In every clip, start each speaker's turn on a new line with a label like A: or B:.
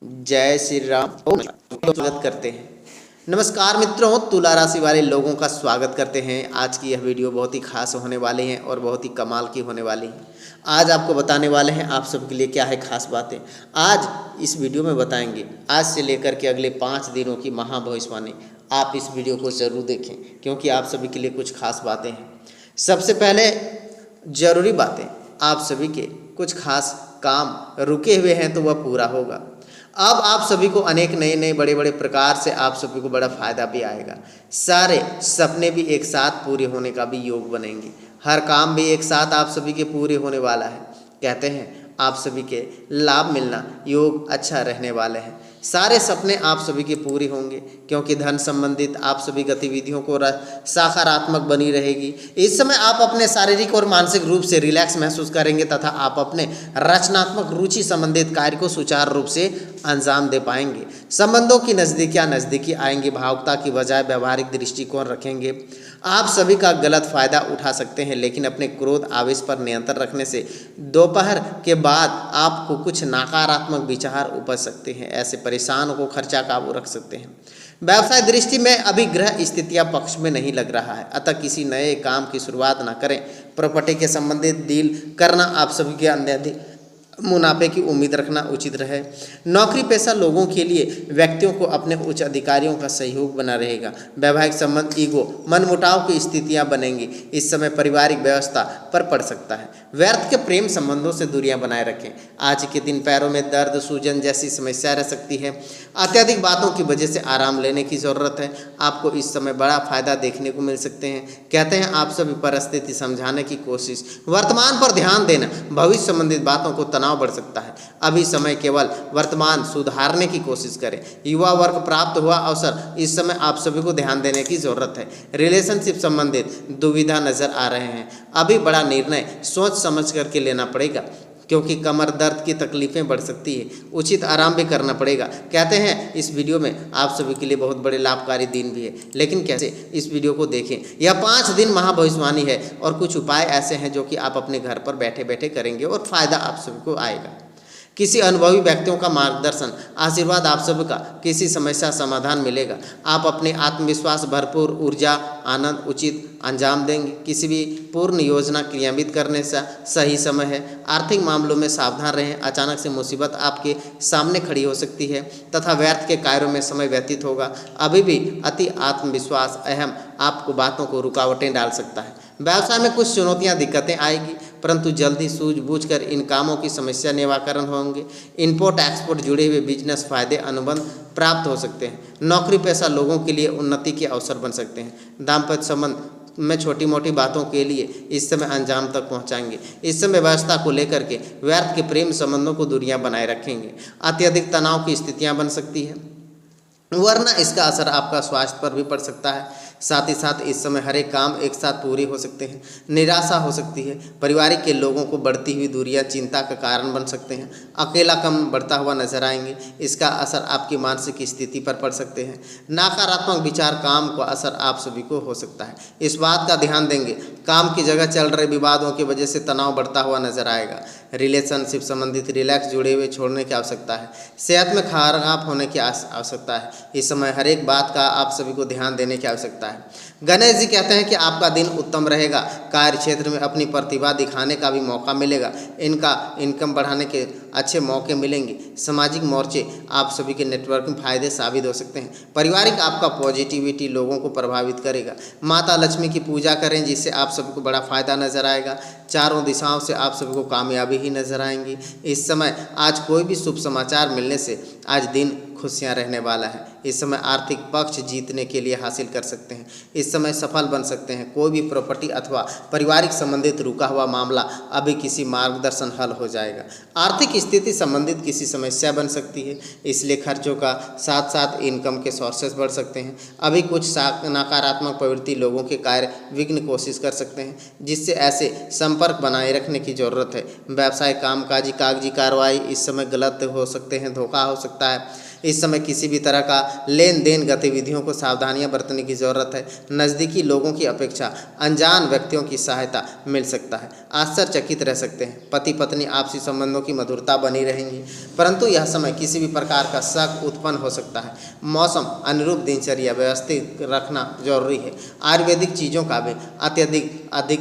A: जय श्री राम। स्वागत करते हैं। नमस्कार मित्रों, तुला राशि वाले लोगों का स्वागत करते हैं। आज की यह वीडियो बहुत ही खास होने वाली है और बहुत ही कमाल की होने वाली है। आज आपको बताने वाले हैं आप सबके लिए क्या है खास बातें। आज इस वीडियो में बताएंगे आज से लेकर के अगले 5 दिनों की महाभविष्यवाणी। आप इस वीडियो को ज़रूर देखें क्योंकि आप सभी के लिए कुछ खास बातें हैं। सबसे पहले ज़रूरी बातें, आप सभी के कुछ खास काम रुके हुए हैं तो वह पूरा होगा। अब आप सभी को अनेक नए बड़े बड़े प्रकार से आप सभी को बड़ा फायदा भी आएगा। सारे सपने भी एक साथ पूरे होने का भी योग बनेंगे। हर काम भी एक साथ आप सभी के पूरे होने वाला है। कहते हैं आप सभी के लाभ मिलना योग अच्छा रहने वाले हैं। सारे सपने आप सभी के पूरे होंगे क्योंकि धन संबंधित आप सभी गतिविधियों को सकारात्मक बनी रहेगी। इस समय आप अपने शारीरिक और मानसिक रूप से रिलैक्स महसूस करेंगे तथा आप अपने रचनात्मक रुचि संबंधित कार्य को सुचारू रूप से अंजाम दे पाएंगे। संबंधों की नज़दीकी आएंगी। भावुकता की बजाय व्यवहारिक दृष्टिकोण रखेंगे। आप सभी का गलत फायदा उठा सकते हैं, लेकिन अपने क्रोध आवेश पर नियंत्रण रखने से दोपहर के बाद आपको कुछ नकारात्मक विचार उपज सकते हैं। ऐसे परेशान को खर्चा काबू रख सकते हैं। व्यवसाय दृष्टि में अभी ग्रह स्थितियां पक्ष में नहीं लग रहा है, अतः किसी नए काम की शुरुआत न करें। प्रॉपर्टी के संबंधित डील करना आप सभी के अंदर मुनाफे की उम्मीद रखना उचित रहे। नौकरी पेशा लोगों के लिए व्यक्तियों को अपने उच्च अधिकारियों का सहयोग बना रहेगा। वैवाहिक संबंध ईगो मनमुटाव की स्थितियां बनेंगी। इस समय पारिवारिक व्यवस्था पर पड़ सकता है। व्यर्थ के प्रेम संबंधों से दूरियां बनाए रखें। आज के दिन पैरों में दर्द सूजन जैसी समस्या रह सकती है। अत्यधिक बातों की वजह से आराम लेने की ज़रूरत है। आपको इस समय बड़ा फायदा देखने को मिल सकते हैं। कहते हैं आप सभी परिस्थिति समझाने की कोशिश, वर्तमान पर ध्यान देना। भविष्य संबंधित बातों को तनाव बढ़ सकता है। अभी समय केवल वर्तमान सुधारने की कोशिश करें। युवा वर्ग प्राप्त हुआ अवसर, इस समय आप सभी को ध्यान देने की जरूरत है। रिलेशनशिप संबंधित दुविधा नजर आ रहे हैं। अभी बड़ा निर्णय सोच समझ करके लेना पड़ेगा क्योंकि कमर दर्द की तकलीफें बढ़ सकती है। उचित आराम भी करना पड़ेगा। कहते हैं इस वीडियो में आप सभी के लिए बहुत बड़े लाभकारी दिन भी है, लेकिन कैसे, इस वीडियो को देखें। यह 5 दिन महाभविष्यवाणी है और कुछ उपाय ऐसे हैं जो कि आप अपने घर पर बैठे बैठे करेंगे और फायदा आप सभी को आएगा। किसी अनुभवी व्यक्तियों का मार्गदर्शन आशीर्वाद आप सबका किसी समस्या समाधान मिलेगा। आप अपने आत्मविश्वास भरपूर ऊर्जा आनंद उचित अंजाम देंगे। किसी भी पूर्ण योजना क्रियान्वित करने से सही समय है। आर्थिक मामलों में सावधान रहें। अचानक से मुसीबत आपके सामने खड़ी हो सकती है तथा व्यर्थ के कार्यों में समय व्यतीत होगा। अभी भी अति आत्मविश्वास अहम आपको बातों को रुकावटें डाल सकता है। व्यवसाय में कुछ चुनौतियां दिक्कतें आएगी, परंतु जल्दी सूझबूझकर इन कामों की समस्या निवारण होंगे। इम्पोर्ट एक्सपोर्ट जुड़े हुए बिजनेस फायदे अनुबंध प्राप्त हो सकते हैं। नौकरी पेशा लोगों के लिए उन्नति के अवसर बन सकते हैं। दाम्पत्य संबंध में छोटी मोटी बातों के लिए इस समय अंजाम तक पहुंचाएंगे। इस समय व्यवस्था को लेकर के व्यर्थ के प्रेम संबंधों को दूरियां बनाए रखेंगे। अत्यधिक तनाव की स्थितियां बन सकती है, वरना इसका असर आपका स्वास्थ्य पर भी पड़ सकता है। साथ ही साथ इस समय हर एक काम एक साथ पूरे हो सकते हैं। निराशा हो सकती है। पारिवारिक के लोगों को बढ़ती हुई दूरियां चिंता का कारण बन सकते हैं। अकेला कम बढ़ता हुआ नजर आएंगे। इसका असर आपकी मानसिक स्थिति पर पड़ सकते हैं। नकारात्मक विचार काम को असर आप सभी को हो सकता है। इस बात का ध्यान देंगे, काम की जगह चल रहे विवादों की वजह से तनाव बढ़ता हुआ नजर आएगा। रिलेशनशिप संबंधित रिलैक्स जुड़े हुए छोड़ने की आवश्यकता है। सेहत में खराब होने की आवश्यकता है। इस समय हर एक बात का आप सभी को ध्यान देने की आवश्यकता है। गणेश जी कहते हैं कि आपका दिन उत्तम रहेगा। कार्य क्षेत्र में अपनी प्रतिभा दिखाने का भी मौका मिलेगा। इनका इनकम बढ़ाने के अच्छे मौके मिलेंगे। सामाजिक मोर्चे आप सभी के नेटवर्क में फायदे साबित हो सकते हैं। पारिवारिक आपका पॉजिटिविटी लोगों को प्रभावित करेगा। माता लक्ष्मी की पूजा करें जिससे आप सभी को बड़ा फायदा नजर आएगा। चारों दिशाओं से आप सभी को कामयाबी ही नजर आएंगी। इस समय आज कोई भी शुभ समाचार मिलने से आज दिन खुशियां रहने वाला है। इस समय आर्थिक पक्ष जीतने के लिए हासिल कर सकते हैं। इस समय सफल बन सकते हैं। कोई भी प्रॉपर्टी अथवा पारिवारिक संबंधित रुका हुआ मामला अभी किसी मार्गदर्शन हल हो जाएगा। आर्थिक स्थिति संबंधित किसी समस्या बन सकती है, इसलिए खर्चों का साथ साथ इनकम के सोर्सेस बढ़ सकते हैं। अभी कुछ नकारात्मक प्रवृत्ति लोगों के कार्य विघ्न कोशिश कर सकते हैं, जिससे ऐसे संपर्क बनाए रखने की जरूरत है। व्यवसाय कामकाजी कागजी कार्रवाई इस समय गलत हो सकते हैं, धोखा हो सकता है। इस समय किसी भी तरह का लेन देन गतिविधियों को सावधानियां बरतने की ज़रूरत है। नज़दीकी लोगों की अपेक्षा अनजान व्यक्तियों की सहायता मिल सकता है। आश्चर्यचकित रह सकते हैं। पति पत्नी आपसी संबंधों की मधुरता बनी रहेंगी, परंतु यह समय किसी भी प्रकार का शक उत्पन्न हो सकता है। मौसम अनुरूप दिनचर्या व्यवस्थित रखना जरूरी है। आयुर्वेदिक चीज़ों का भी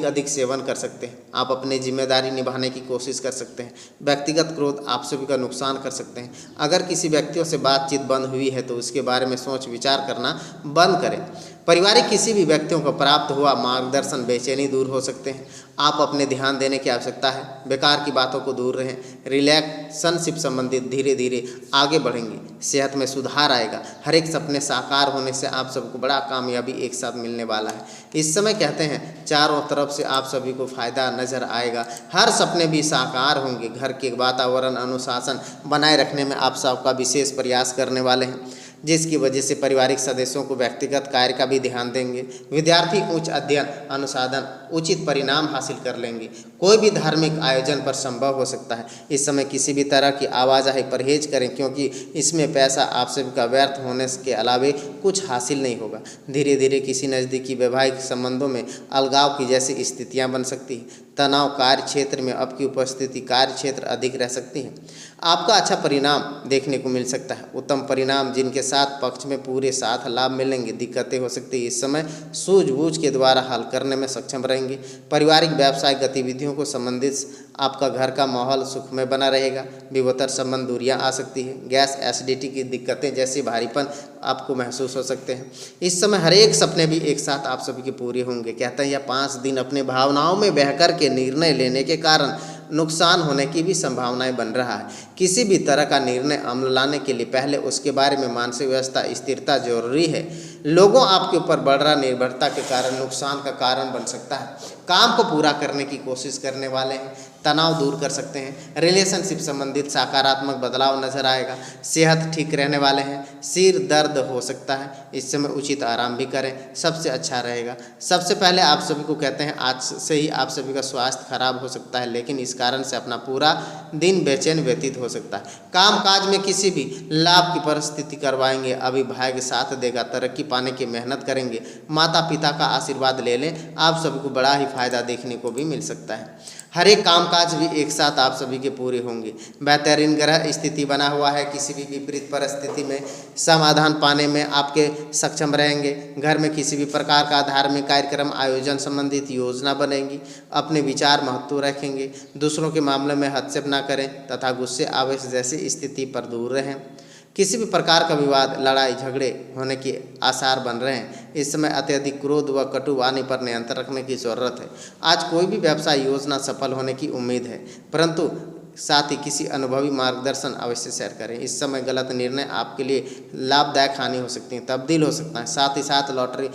A: अधिक सेवन कर सकते हैं। आप अपनी जिम्मेदारी निभाने की कोशिश कर सकते हैं। व्यक्तिगत क्रोध आप सभी का नुकसान कर सकते हैं। अगर किसी व्यक्तियों से बातचीत बंद हुई है तो उसके बारे में सोच विचार करना बंद करें। पारिवारिक किसी भी व्यक्तियों को प्राप्त हुआ मार्गदर्शन बेचैनी दूर हो सकते हैं। आप अपने ध्यान देने की आवश्यकता है। बेकार की बातों को दूर रहें। रिलेशनशिप संबंधित धीरे धीरे आगे बढ़ेंगे। सेहत में सुधार आएगा। हर एक सपने साकार होने से आप सबको बड़ा कामयाबी एक साथ मिलने वाला है। इस समय कहते हैं चारों तरफ से आप सभी को फायदा नजर आएगा। हर सपने भी साकार होंगे। घर के वातावरण अनुशासन बनाए रखने में आप सबका विशेष प्रयास करने वाले हैं, जिसकी वजह से पारिवारिक सदस्यों को व्यक्तिगत कार्य का भी ध्यान देंगे। विद्यार्थी उच्च अध्ययन अनुसाधन उचित परिणाम हासिल कर लेंगे। कोई भी धार्मिक आयोजन पर संभव हो सकता है। इस समय किसी भी तरह की आवाजाही परहेज करें, क्योंकि इसमें पैसा आप सभी का व्यर्थ होने के अलावे कुछ हासिल नहीं होगा। धीरे धीरे किसी नज़दीकी वैवाहिक संबंधों में अलगाव की जैसी स्थितियां बन सकती हैं। तनाव कार्य क्षेत्र में आपकी उपस्थिति कार्य क्षेत्र अधिक रह सकती है। आपका अच्छा परिणाम देखने को मिल सकता है। उत्तम परिणाम जिनके साथ पक्ष में पूरे साथ लाभ मिलेंगे। दिक्कतें हो सकती है, इस समय सूझबूझ के द्वारा हल करने में सक्षम रहेंगे। पारिवारिक व्यावसायिक गतिविधियों को संबंधित आपका घर का माहौल सुखमय बना रहेगा। विभोत्तर संबंध दूरियां आ सकती है। गैस एसिडिटी की दिक्कतें जैसी भारीपन आपको महसूस हो सकते हैं। इस समय हर एक सपने भी एक साथ आप सभी के पूरे होंगे। कहते हैं यह 5 दिन अपने भावनाओं में बहकर के निर्णय लेने के कारण नुकसान होने की भी संभावनाएं बन रहा है। किसी भी तरह का निर्णय अमल लाने के लिए पहले उसके बारे में मानसिक व्यवस्था स्थिरता जरूरी है। लोगों आपके ऊपर बढ़ रहा निर्भरता के कारण नुकसान का कारण बन सकता है। काम को पूरा करने की कोशिश करने वाले हैं। तनाव दूर कर सकते हैं। रिलेशनशिप संबंधित सकारात्मक बदलाव नजर आएगा। सेहत ठीक रहने वाले हैं। सिर दर्द हो सकता है, इस समय उचित आराम भी करें, सबसे अच्छा रहेगा। सबसे पहले आप सभी को कहते हैं आज से ही आप सभी का स्वास्थ्य खराब हो सकता है, लेकिन इस कारण से अपना पूरा दिन बेचैन व्यतीत हो सकता है। काम काज में किसी भी लाभ की परिस्थिति करवाएंगे। अभी भाग्य साथ देगा। तरक्की पाने की मेहनत करेंगे। माता पिता का आशीर्वाद ले लें, आप सभी को बड़ा ही फायदा देखने को भी मिल सकता है। हर एक कामकाज भी एक साथ आप सभी के पूरे होंगे। बेहतरीन ग्रह स्थिति बना हुआ है। किसी भी विपरीत परिस्थिति में समाधान पाने में आपके सक्षम रहेंगे। घर में किसी भी प्रकार का धार्मिक कार्यक्रम आयोजन संबंधित योजना बनेगी। अपने विचार महत्व रखेंगे। दूसरों के मामले में हस्तक्षेप न करें तथा गुस्से आवेश जैसी स्थिति पर दूर रहें। किसी भी प्रकार का विवाद लड़ाई झगड़े होने के आसार बन रहे हैं। इस समय अत्यधिक क्रोध व कटु वाणी पर नियंत्रण रखने की जरूरत है। आज कोई भी व्यवसाय योजना सफल होने की उम्मीद है, परंतु साथ ही किसी अनुभवी मार्गदर्शन अवश्य शेयर करें। इस समय गलत निर्णय आपके लिए लाभदायक हानि हो सकती है, तब्दील हो सकता है। साथ ही साथ लॉटरी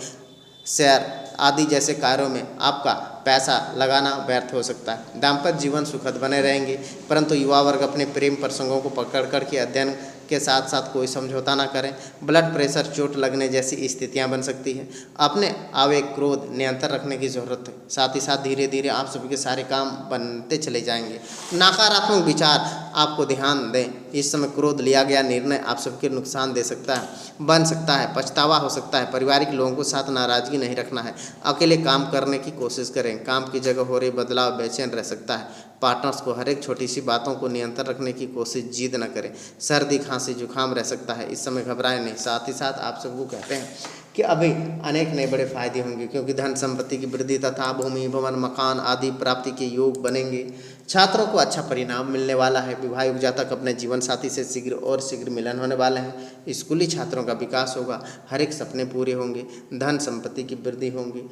A: शेयर आदि जैसे कार्यों में आपका पैसा लगाना व्यर्थ हो सकता है। दाम्पत्य जीवन सुखद बने रहेंगे, परंतु युवा वर्ग अपने प्रेम प्रसंगों को पकड़ कर के अध्ययन के साथ साथ कोई समझौता ना करें। ब्लड प्रेशर चोट लगने जैसी स्थितियां बन सकती हैं। अपने आवेग क्रोध नियंत्रण रखने की ज़रूरत है। साथ ही साथ धीरे धीरे आप सभी के सारे काम बनते चले जाएंगे। नकारात्मक विचार आपको ध्यान दें। इस समय क्रोध लिया गया निर्णय आप सबके नुकसान दे सकता है, बन सकता है, पछतावा हो सकता है। पारिवारिक लोगों के साथ नाराजगी नहीं रखना है। अकेले काम करने की कोशिश करें। काम की जगह हो रही बदलाव बेचैन रह सकता है। पार्टनर्स को हर एक छोटी सी बातों को नियंत्रण रखने की कोशिश जिद न करें। सर्दी खांसी जुकाम रह सकता है, इस समय घबराएं नहीं। साथ ही साथ आप सबको कहते हैं कि अभी अनेक नए बड़े फायदे होंगे, क्योंकि धन संपत्ति की वृद्धि तथा भूमि भवन मकान आदि प्राप्ति के योग बनेंगे। छात्रों को अच्छा परिणाम मिलने वाला है। विवाहिक जातक अपने जीवन साथी से शीघ्र और शीघ्र मिलन होने वाले हैं। स्कूली छात्रों का विकास होगा। हर एक सपने पूरे होंगे। धन संपत्ति की वृद्धि होंगी।